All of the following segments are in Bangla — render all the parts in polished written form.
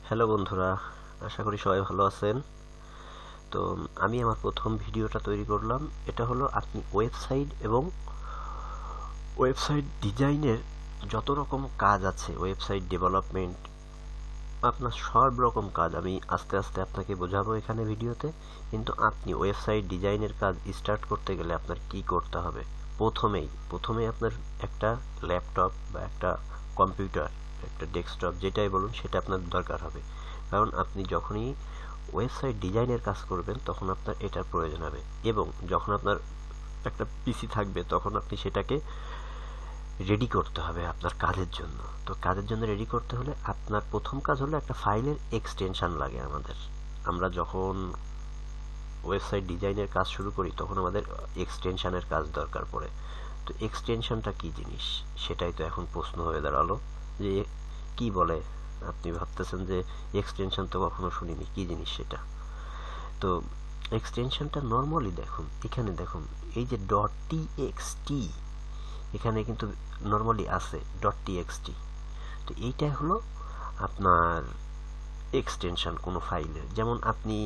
হ্যালো বন্ধুরা, আশা করি সবাই ভালো আছেন। তো আমি আমার প্রথম ভিডিওটা তৈরি করলাম। এটা হলো আপনি ওয়েবসাইট এবং ওয়েবসাইট ডিজাইনের যত রকম কাজ আছে, ওয়েবসাইট ডেভেলপমেন্ট, আপনার সব রকম কাজ আমি আস্তে আস্তে আপনাকে বোঝাবো এখানে ভিডিওতে। কিন্তু আপনি ওয়েবসাইট ডিজাইনের কাজ স্টার্ট করতে গেলে আপনার কি করতে হবে? প্রথমেই আপনার একটা ল্যাপটপ বা একটা কম্পিউটার, একটা ডেস্কটপ, যেটাই বলুন সেটা আপনার দরকার হবে। কারণ আপনি যখনই ওয়েবসাইট ডিজাইনের কাজ করবেন তখন আপনার এটার প্রয়োজন হবে, এবং যখন আপনার একটা পিসি থাকবে তখন আপনি সেটাকে রেডি করতে হবে আপনার কাজের জন্য। তো কাজের জন্য রেডি করতে হলে আপনার প্রথম কাজ হলো একটা ফাইলের এক্সটেনশন লাগে আমাদের। আমরা যখন ওয়েবসাইট ডিজাইনের কাজ শুরু করি তখন আমাদের এক্সটেনশনের কাজ দরকার পড়ে। তো এক্সটেনশনটা কি জিনিস সেটাই তো এখন প্রশ্ন হয়ে দাঁড়ালো, যে কি বলে? আপনি ভাবতেছেন যে এক্সটেনশন তো কখনো শুনিনি, কি জিনিস সেটা? তো এক্সটেনশনটা নর্মালি দেখুন, এখানে দেখুন এই যে ডট টিএক্সটি, এখানে কিন্তু নর্মালি আছে ডট টিএক্সটি। তো এইটা হলো আপনার এক্সটেনশন কোনো ফাইলের। যেমন আপনি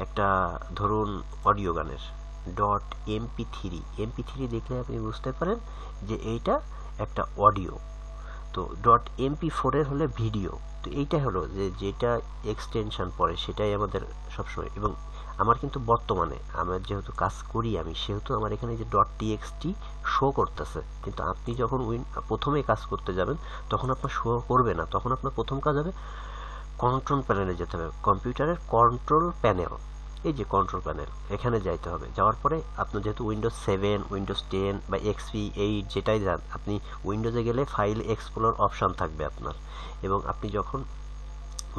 একটা ধরুন অডিও গানের ডট এমপি থ্রি দেখলে আপনি বুঝতে পারেন যে এইটা একটা অডিও। তো ডট MP4 হলে ভিডিও। তো এইটা হলো যে যেটা এক্সটেনশন পড়ে সেটাই আমাদের সবসময়। এবং আমার কিন্তু বর্তমানে আমার যেহেতু কাজ করি আমি, সেহেতু আমার এখানে যে ডট টিএক্সটি শো করতেছে, কিন্তু আপনি যখন প্রথমে কাজ করতে যাবেন তখন আপনার শো করবে না। তখন আপনার প্রথম কাজ হবে কন্ট্রোল প্যানেলে যেতে হবে, কম্পিউটারের কন্ট্রোল প্যানেল, এই যে কন্ট্রোল প্যানেল, এখানে যাইতে হবে। যাওয়ার পরে আপনার যেহেতু উইন্ডোজ 7, উইন্ডোজ 10 বা XP8 যেটাই যান, আপনি উইন্ডোজে গেলে ফাইল এক্সপ্লোর অপশান থাকবে আপনার। এবং আপনি যখন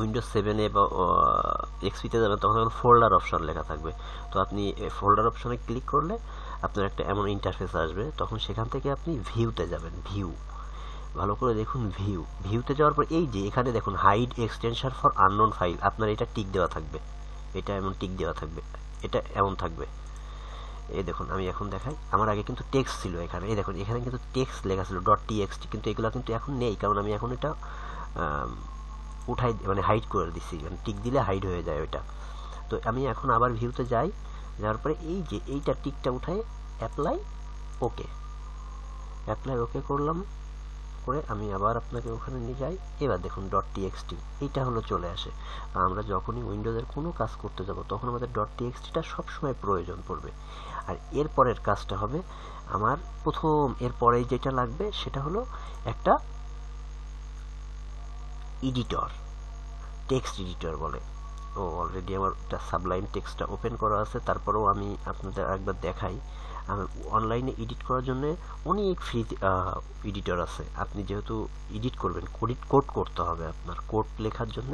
উইন্ডোজ 7-এ বা XP-তে যাবেন তখন ফোল্ডার অপশান লেখা থাকবে। তো আপনি ফোল্ডার অপশানে ক্লিক করলে আপনার একটা এমন ইন্টারফেস আসবে, তখন সেখান থেকে আপনি ভিউতে যাবেন। ভালো করে দেখুন, ভিউতে যাওয়ার পর এই যে এখানে দেখুন hide extension for unknown file, আপনার এটা টিক দেওয়া থাকবে, এটা এমন টিক দেওয়া থাকবে, এটা এমন থাকবে। এই দেখুন আমি এখন দেখাই, আমার আগে কিন্তু টেক্সট ছিল এখানে, এই দেখুন এখানে কিন্তু টেক্সট লেখা ছিল ডট টিএক্সটি, কিন্তু এগুলো কিন্তু এখন নেই, কারণ আমি এখন এটা উঠাই মানে হাইড করে দিছি, মানে টিক দিলে হাইড হয়ে যায় ওইটা। তো আমি এখন আবার ভিউতে যাই, যাওয়ার পরে এই যে এইটা টিকটা উঠাই অ্যাপ্লাই ওকে করলাম, করে আমি আবার আপনাকে ওখানে নিয়ে যাই। এবার দেখুন ডট টিএক্সটি এইটা হলো চলে আসে। আমরা যখনই উইন্ডোজের কোনো কাজ করতে যাব তখন আমাদের ডট টিএক্সটিটা সবসময় প্রয়োজন পড়বে। আর এরপরের কাজটা হবে আমার এরপরে যেটা লাগবে সেটা হলো একটা এডিটর, টেক্সট এডিটর বলে। অলরেডি আমার সাবলাইম টেক্সটটা ওপেন করা আছে, তারপরেও আমি আপনাদের একবার দেখাই। অনলাইনে এডিট করার জন্য অনেক ফ্রি এডিটর আছে। আপনি যেহেতু এডিট করবেন, কোড করতে হবে, আপনার কোড লেখার জন্য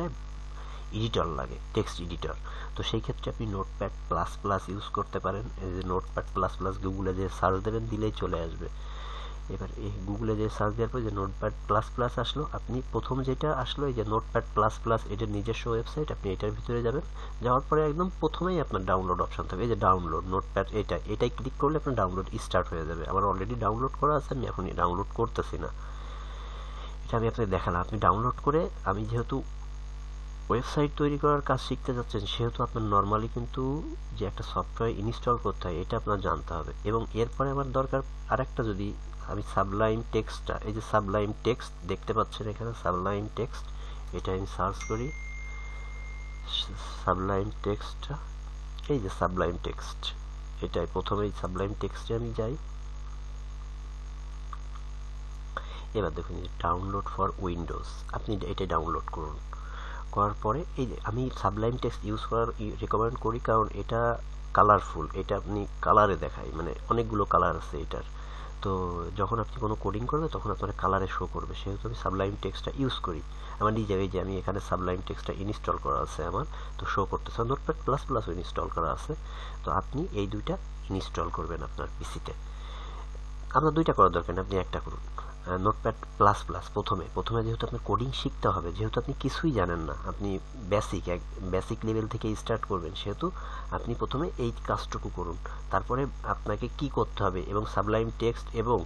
এডিটর লাগে, টেক্সট এডিটর। তো সেই ক্ষেত্রে আপনি নোটপ্যাড প্লাস প্লাস ইউজ করতে পারেন। এই যে নোটপ্যাড প্লাস প্লাস গুগলে যে সার্চ দেবেন দিলেই চলে আসবে। এবার এই গুগলে যে সার্চ দেওয়ার পর যে নোটপ্যাড প্লাস প্লাস আসলো, আপনি প্রথম যেটা আসলো এই যে নোটপ্যাড প্লাস প্লাস, এটার নিজস্ব ওয়েবসাইট, আপনি এটার ভিতরে যাবেন। যাওয়ার পরে একদম প্রথমেই আপনার ডাউনলোড অপশন থাকবে, এই যে ডাউনলোড নোটপ্যাড, এটাই ক্লিক করলে আপনার ডাউনলোড স্টার্ট হয়ে যাবে। আমার অলরেডি ডাউনলোড করা আছে, আমি এখন ডাউনলোড করতেছি না, এটা আমি আপনাকে দেখালাম। আপনি ডাউনলোড করে, আমি যেহেতু ওয়েবসাইট তৈরি করার কাজ শিখতে যাচ্ছেন সেহেতু আপনার নর্মালি কিন্তু যে একটা সফটওয়্যার ইনস্টল করতে হয় এটা আপনার জানতে হবে। এবং এরপরে আমার দরকার আরেকটা, যদি আমি সাবলাইম টেক্সটটা, এই যে সাবলাইম টেক্সট দেখতে পাচ্ছেন এখানে সাবলাইম টেক্সট, এটা আমি সার্চ করি সাবলাইম টেক্সটটা, এই যে সাবলাইম টেক্সট, এটাই প্রথমেই সাবলাইম টেক্সটে আমি যাই। এবার দেখুন ডাউনলোড ফর উইন্ডোজ, আপনি এটা ডাউনলোড করুন। করার পরে এই যে আমি সাবলাইম টেক্সট ইউজ করার রেকমেন্ড করি, কারণ এটা কালারফুল, এটা আপনি কালারে দেখায়, মানে অনেকগুলো কালার আছে এটার। তো যখন আপনি কোনো কোডিং করবে তখন আপনার কালারে শো করবে, সেহেতু আমি সাবলাইম টেক্সটটা ইউজ করি। আমার নিজে এই যে আমি এখানে সাবলাইম টেক্সটটা ইনস্টল করা আছে আমার, তো শো করতেছে। নোটপ্যাড প্লাস প্লাস ইনস্টল করা আছে। তো আপনি এই দুইটা ইনস্টল করবেন আপনার পিসিতে। আপনার দুইটা করার দরকার নেই, আপনি একটা করুন। নোটপ্যাড প্লাস প্লাস প্রথমে যেহেতু আপনার কোডিং শিখতে হবে, যেহেতু আপনি কিছুই জানেন না, আপনি বেসিক লেভেল থেকে স্টার্ট করবেন, সেহেতু আপনি প্রথমে এই কাজটুকু করুন। তারপরে আপনাকে কি করতে হবে এবং সাবলাইম টেক্সট এবং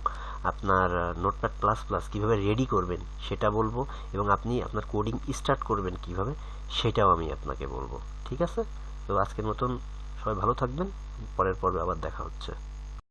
আপনার নোটপ্যাড প্লাস প্লাস কীভাবে রেডি করবেন সেটা বলবো, এবং আপনি আপনার কোডিং স্টার্ট করবেন কিভাবে সেটাও আমি আপনাকে বলবো। ঠিক আছে? তো আজকের মতন সবাই ভালো থাকবেন, পরের পর্বে আবার দেখা হচ্ছে।